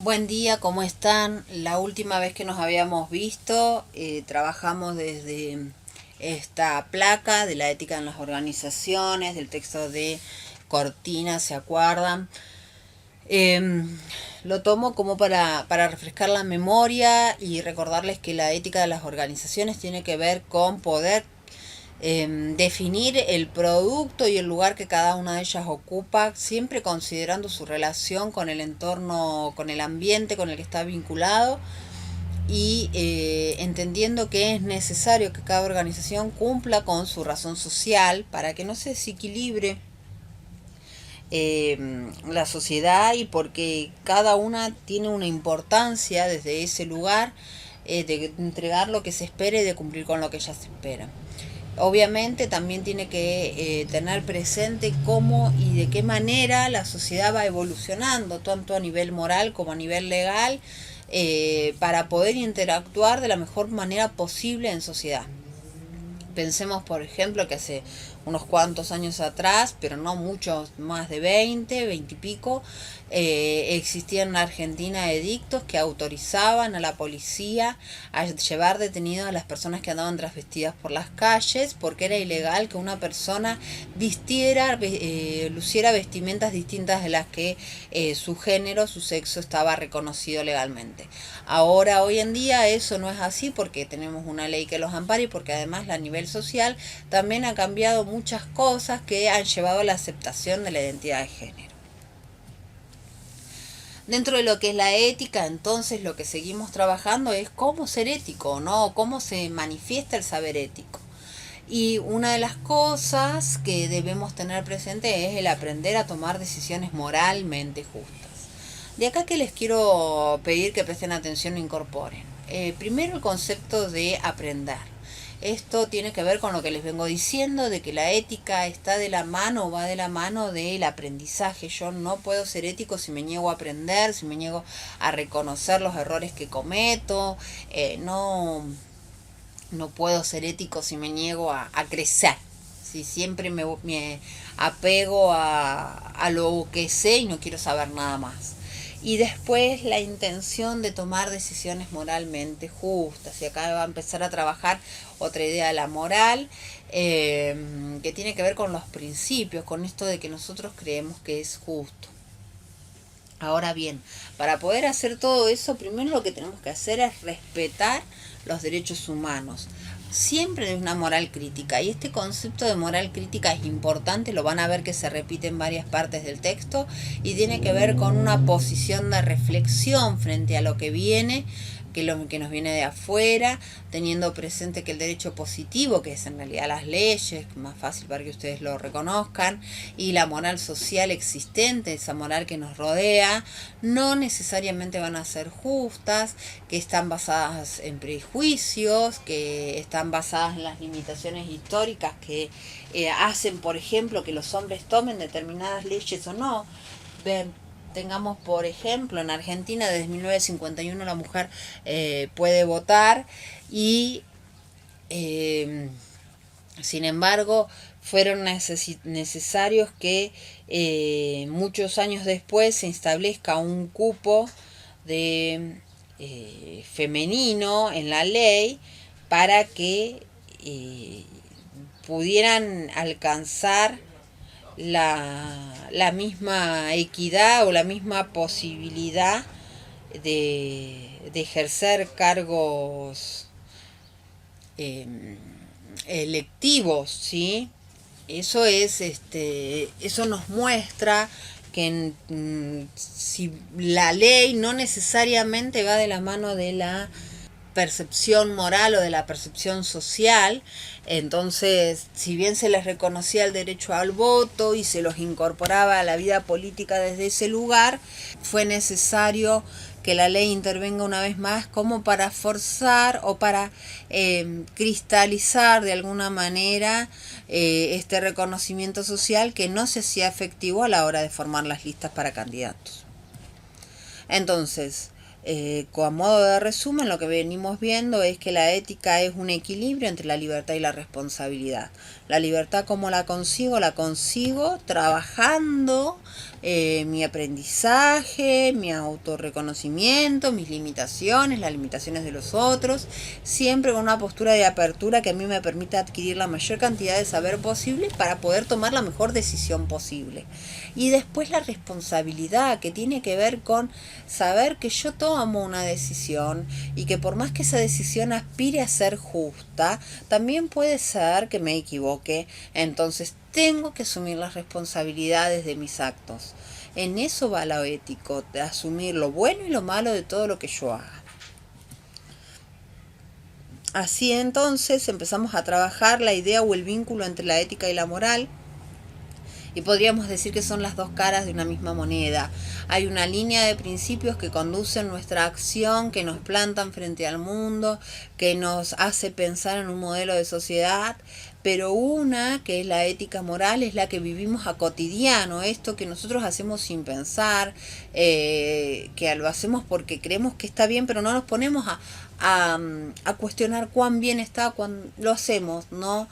Buen día, ¿cómo están? La última vez que nos habíamos visto, trabajamos desde esta placa de la ética en las organizaciones, del texto de Cortina, ¿se acuerdan? Lo tomo como para refrescar la memoria y recordarles que la ética de las organizaciones tiene que ver con poder definir el producto y el lugar que cada una de ellas ocupa, siempre considerando su relación con el entorno, con el ambiente con el que está vinculado y entendiendo que es necesario que cada organización cumpla con su razón social para que no se desequilibre la sociedad y porque cada una tiene una importancia desde ese lugar de entregar lo que se espera y de cumplir con lo que ellas esperan. Obviamente también tiene que tener presente cómo y de qué manera la sociedad va evolucionando, tanto a nivel moral como a nivel legal, para poder interactuar de la mejor manera posible en sociedad. Pensemos, por ejemplo, que hace unos cuantos años atrás, pero no muchos, más de 20 y pico, existían en Argentina edictos que autorizaban a la policía a llevar detenidos a las personas que andaban transvestidas por las calles, porque era ilegal que una persona luciera vestimentas distintas de las que su género, su sexo estaba reconocido legalmente. Ahora, hoy en día, eso no es así porque tenemos una ley que los ampara y porque además a nivel social también ha cambiado muchas cosas que han llevado a la aceptación de la identidad de género. Dentro de lo que es la ética, entonces lo que seguimos trabajando es cómo ser ético, ¿no? Cómo se manifiesta el saber ético. Y una de las cosas que debemos tener presente es el aprender a tomar decisiones moralmente justas. De acá que les quiero pedir que presten atención e incorporen. Primero el concepto de aprender. Esto tiene que ver con lo que les vengo diciendo, de que la ética está de la mano, va de la mano del aprendizaje. Yo no puedo ser ético si me niego a aprender, si me niego a reconocer los errores que cometo. No puedo ser ético si me niego a crecer. Si siempre me apego a lo que sé y no quiero saber nada más. Y después la intención de tomar decisiones moralmente justas. Y acá va a empezar a trabajar otra idea de la moral, que tiene que ver con los principios, con esto de que nosotros creemos que es justo. Ahora bien, para poder hacer todo eso, primero lo que tenemos que hacer es respetar los derechos humanos, siempre de una moral crítica. Y este concepto de moral crítica es importante, lo van a ver que se repite en varias partes del texto y tiene que ver con una posición de reflexión frente a lo que viene, lo que nos viene de afuera, teniendo presente que el derecho positivo, que es en realidad las leyes, más fácil para que ustedes lo reconozcan, y la moral social existente, esa moral que nos rodea, no necesariamente van a ser justas, que están basadas en prejuicios, que están basadas en las limitaciones históricas que hacen, por ejemplo, que los hombres tomen determinadas leyes o no. Tengamos, por ejemplo, en Argentina desde 1951 la mujer puede votar y sin embargo fueron necesarios que muchos años después se establezca un cupo de femenino en la ley para que pudieran alcanzar la misma equidad o la misma posibilidad de ejercer cargos electivos, ¿sí? Eso es, eso nos muestra que si la ley no necesariamente va de la mano de la percepción moral o de la percepción social, entonces si bien se les reconocía el derecho al voto y se los incorporaba a la vida política desde ese lugar, fue necesario que la ley intervenga una vez más como para forzar o para cristalizar de alguna manera este reconocimiento social que no se hacía efectivo a la hora de formar las listas para candidatos. Entonces, Con modo de resumen, lo que venimos viendo es que la ética es un equilibrio entre la libertad y la responsabilidad. La libertad, ¿cómo la consigo? La consigo trabajando mi aprendizaje, mi autorreconocimiento, mis limitaciones, las limitaciones de los otros, siempre con una postura de apertura que a mí me permita adquirir la mayor cantidad de saber posible para poder tomar la mejor decisión posible. Y después la responsabilidad, que tiene que ver con saber que yo tomo una decisión y que por más que esa decisión aspire a ser justa, también puede ser que me equivoque. Entonces tengo que asumir las responsabilidades de mis actos. En eso va lo ético, de asumir lo bueno y lo malo de todo lo que yo haga. Así entonces empezamos a trabajar la idea o el vínculo entre la ética y la moral, y podríamos decir que son las dos caras de una misma moneda. Hay una línea de principios que conducen nuestra acción, que nos plantan frente al mundo, que nos hace pensar en un modelo de sociedad, pero una, que es la ética moral, es la que vivimos a cotidiano, esto que nosotros hacemos sin pensar, que lo hacemos porque creemos que está bien, pero no nos ponemos a cuestionar cuán bien está cuando lo hacemos, ¿no?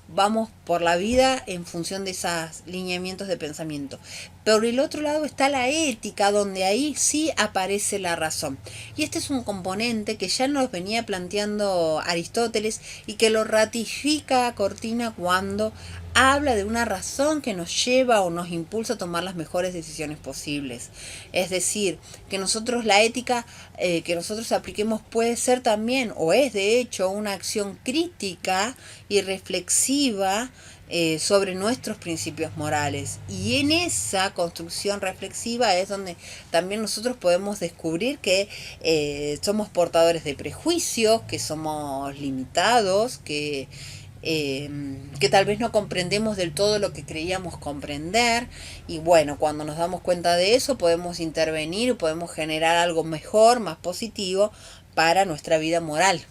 Vamos por la vida en función de esos lineamientos de pensamiento. Por el otro lado está la ética, donde ahí sí aparece la razón. Y este es un componente que ya nos venía planteando Aristóteles y que lo ratifica Cortina cuando habla de una razón que nos lleva o nos impulsa a tomar las mejores decisiones posibles. Es decir, que nosotros la ética que nosotros apliquemos puede ser también, o es de hecho, una acción crítica y reflexiva sobre nuestros principios morales. Y en esa construcción reflexiva es donde también nosotros podemos descubrir que somos portadores de prejuicios, que somos limitados, que tal vez no comprendemos del todo lo que creíamos comprender, y bueno, cuando nos damos cuenta de eso podemos intervenir, podemos generar algo mejor, más positivo para nuestra vida moral.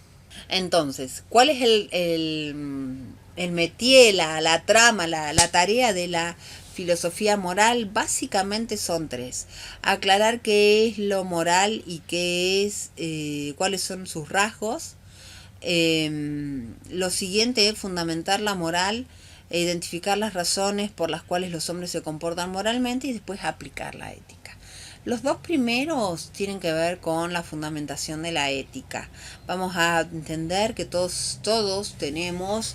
Entonces, ¿cuál es el métier, la trama, la tarea de la filosofía moral? Básicamente son tres: aclarar qué es lo moral y qué es, cuáles son sus rasgos. Lo siguiente es fundamentar la moral e identificar las razones por las cuales los hombres se comportan moralmente, y después aplicar la ética. Los dos primeros tienen que ver con la fundamentación de la ética. Vamos a entender que todos tenemos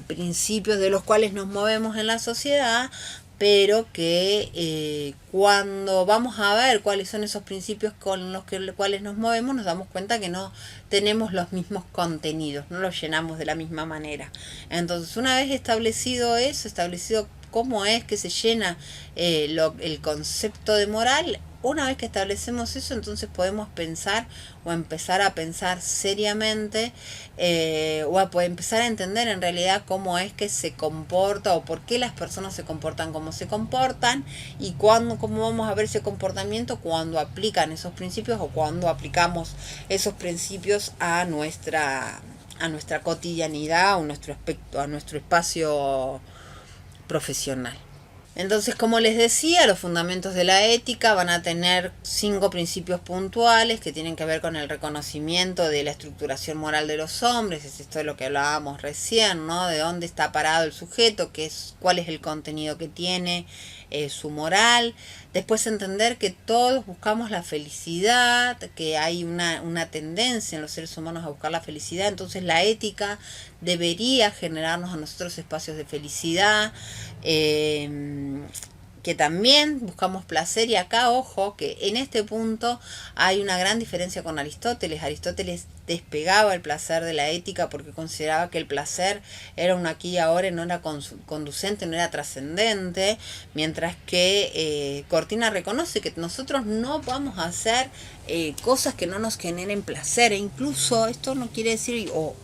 principios de los cuales nos movemos en la sociedad, pero que cuando vamos a ver cuáles son esos principios con los cuales nos movemos, nos damos cuenta que no tenemos los mismos contenidos, no los llenamos de la misma manera. Entonces, una vez establecido eso, establecido cómo es que se llena el concepto de moral, una vez que establecemos eso, entonces podemos pensar o empezar a pensar seriamente o a poder empezar a entender en realidad cómo es que se comporta o por qué las personas se comportan como se comportan, y cómo vamos a ver ese comportamiento cuando aplican esos principios o cuando aplicamos esos principios a nuestra cotidianidad o a nuestro espacio profesional. Entonces, como les decía, los fundamentos de la ética van a tener 5 principios puntuales que tienen que ver con el reconocimiento de la estructuración moral de los hombres. Es esto de lo que hablábamos recién, ¿no? De dónde está parado el sujeto, cuál es el contenido que tiene su moral. Después, entender que todos buscamos la felicidad, que hay una tendencia en los seres humanos a buscar la felicidad. Entonces, la ética debería generarnos a nosotros espacios de felicidad, que también buscamos placer. Y acá, ojo, que en este punto hay una gran diferencia con Aristóteles. Aristóteles despegaba el placer de la ética porque consideraba que el placer era un aquí y ahora y no era conducente, no era trascendente, mientras que Cortina reconoce que nosotros no vamos a hacer cosas que no nos generen placer, e incluso esto no quiere decir o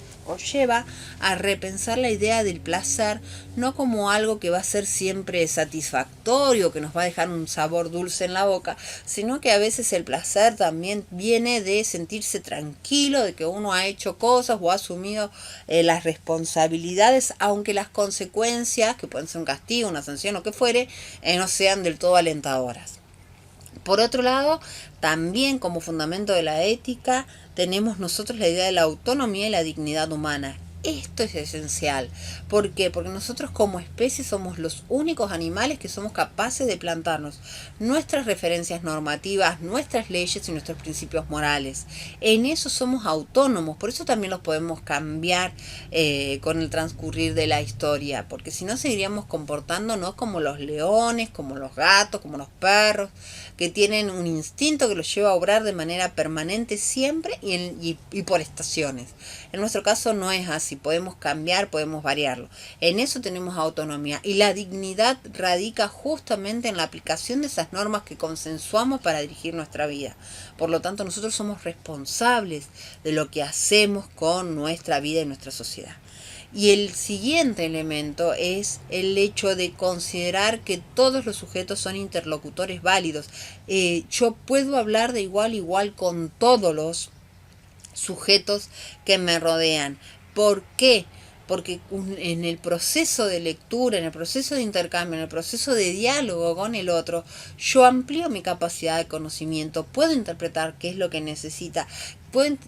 lleva a repensar la idea del placer no como algo que va a ser siempre satisfactorio, que nos va a dejar un sabor dulce en la boca, sino que a veces el placer también viene de sentirse tranquilo, de que uno ha hecho cosas o ha asumido las responsabilidades, aunque las consecuencias, que pueden ser un castigo, una sanción o que fuere, no sean del todo alentadoras. Por otro lado, también como fundamento de la ética, tenemos nosotros la idea de la autonomía y la dignidad humana. Esto es esencial. ¿Por qué? Porque nosotros como especie somos los únicos animales que somos capaces de plantarnos nuestras referencias normativas, nuestras leyes y nuestros principios morales. En eso somos autónomos, por eso también los podemos cambiar con el transcurrir de la historia, porque si no seguiríamos comportándonos como los leones, como los gatos, como los perros, que tienen un instinto que los lleva a obrar de manera permanente siempre y por estaciones. En nuestro caso no es así, podemos cambiar, podemos variarlo. En eso tenemos autonomía y la dignidad radica justamente en la aplicación de esas normas que consensuamos para dirigir nuestra vida. Por lo tanto, nosotros somos responsables de lo que hacemos con nuestra vida y nuestra sociedad. Y el siguiente elemento es el hecho de considerar que todos los sujetos son interlocutores válidos. Yo puedo hablar de igual a igual con todos los sujetos que me rodean. ¿Por qué? Porque en el proceso de lectura, en el proceso de intercambio, en el proceso de diálogo con el otro, yo amplío mi capacidad de conocimiento, puedo interpretar qué es lo que necesita,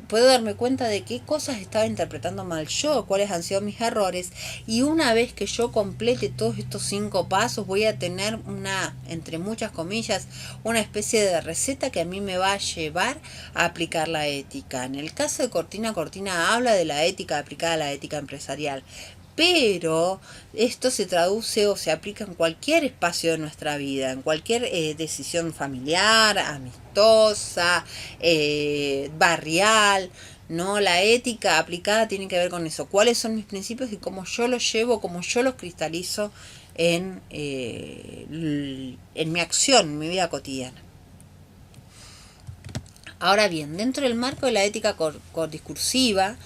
puedo darme cuenta de qué cosas estaba interpretando mal yo, cuáles han sido mis errores, y una vez que yo complete todos estos 5 pasos, voy a tener una, entre muchas comillas, una especie de receta que a mí me va a llevar a aplicar la ética. En el caso de Cortina, Cortina habla de la ética aplicada a la ética empresarial, pero esto se traduce o se aplica en cualquier espacio de nuestra vida, en cualquier decisión familiar, amistosa, barrial, ¿no? La ética aplicada tiene que ver con eso, cuáles son mis principios y cómo yo los llevo, cómo yo los cristalizo en mi acción, en mi vida cotidiana. Ahora bien, dentro del marco de la ética discursiva,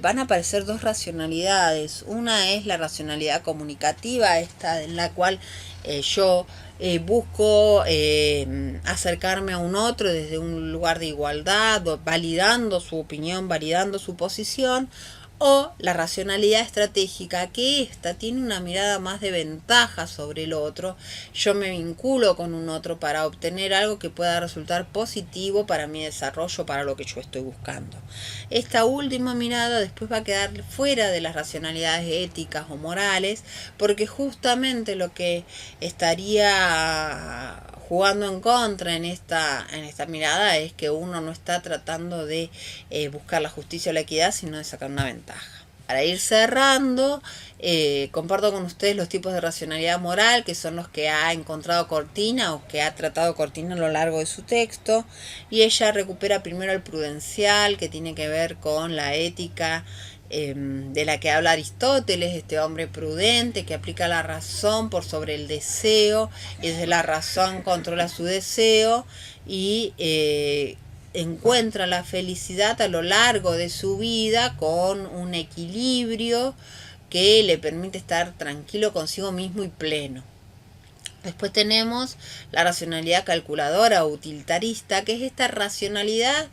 van a aparecer 2 racionalidades. Una es la racionalidad comunicativa, esta en la cual yo busco acercarme a un otro desde un lugar de igualdad, validando su opinión, validando su posición. O la racionalidad estratégica, que esta tiene una mirada más de ventaja sobre el otro. Yo me vinculo con un otro para obtener algo que pueda resultar positivo para mi desarrollo, para lo que yo estoy buscando. Esta última mirada después va a quedar fuera de las racionalidades éticas o morales, porque justamente lo que estaría jugando en contra en esta mirada es que uno no está tratando de buscar la justicia o la equidad, sino de sacar una ventaja. Para ir cerrando, comparto con ustedes los tipos de racionalidad moral, que son los que ha encontrado Cortina o que ha tratado Cortina a lo largo de su texto, y ella recupera primero el prudencial, que tiene que ver con la ética de la que habla Aristóteles, este hombre prudente que aplica la razón por sobre el deseo, y desde la razón controla su deseo y encuentra la felicidad a lo largo de su vida con un equilibrio que le permite estar tranquilo consigo mismo y pleno. Después tenemos la racionalidad calculadora o utilitarista, que es esta racionalidad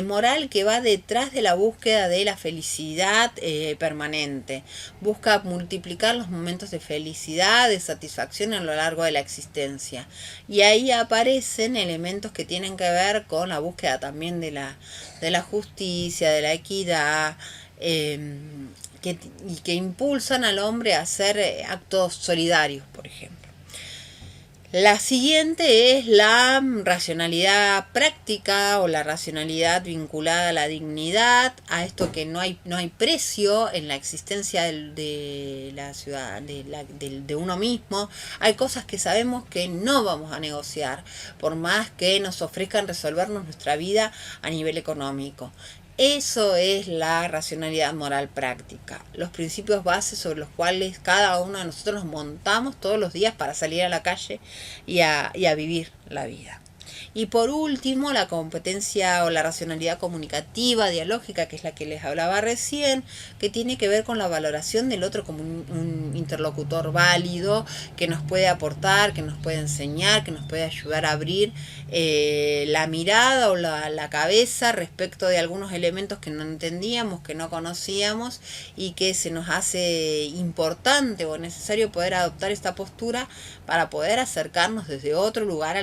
moral que va detrás de la búsqueda de la felicidad permanente. Busca multiplicar los momentos de felicidad, de satisfacción a lo largo de la existencia. Y ahí aparecen elementos que tienen que ver con la búsqueda también de la justicia, de la equidad, y que impulsan al hombre a hacer actos solidarios, por ejemplo. La siguiente es la racionalidad práctica o la racionalidad vinculada a la dignidad, a esto que no hay precio en la existencia de la ciudad, de uno mismo. Hay cosas que sabemos que no vamos a negociar, por más que nos ofrezcan resolvernos nuestra vida a nivel económico. Eso es la racionalidad moral práctica, los principios bases sobre los cuales cada uno de nosotros nos montamos todos los días para salir a la calle y a vivir la vida. Y por último, la competencia o la racionalidad comunicativa, dialógica, que es la que les hablaba recién, que tiene que ver con la valoración del otro como un interlocutor válido, que nos puede aportar, que nos puede enseñar, que nos puede ayudar a abrir la mirada o la cabeza respecto de algunos elementos que no entendíamos, que no conocíamos y que se nos hace importante o necesario poder adoptar esta postura para poder acercarnos desde otro lugar a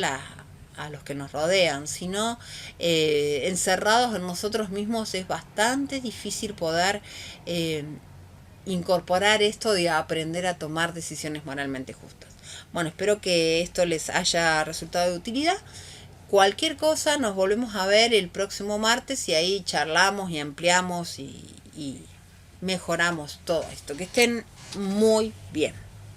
a los que nos rodean, sino encerrados en nosotros mismos es bastante difícil poder incorporar esto de aprender a tomar decisiones moralmente justas. Bueno, espero que esto les haya resultado de utilidad. Cualquier cosa, nos volvemos a ver el próximo martes y ahí charlamos y ampliamos y mejoramos todo esto. Que estén muy bien.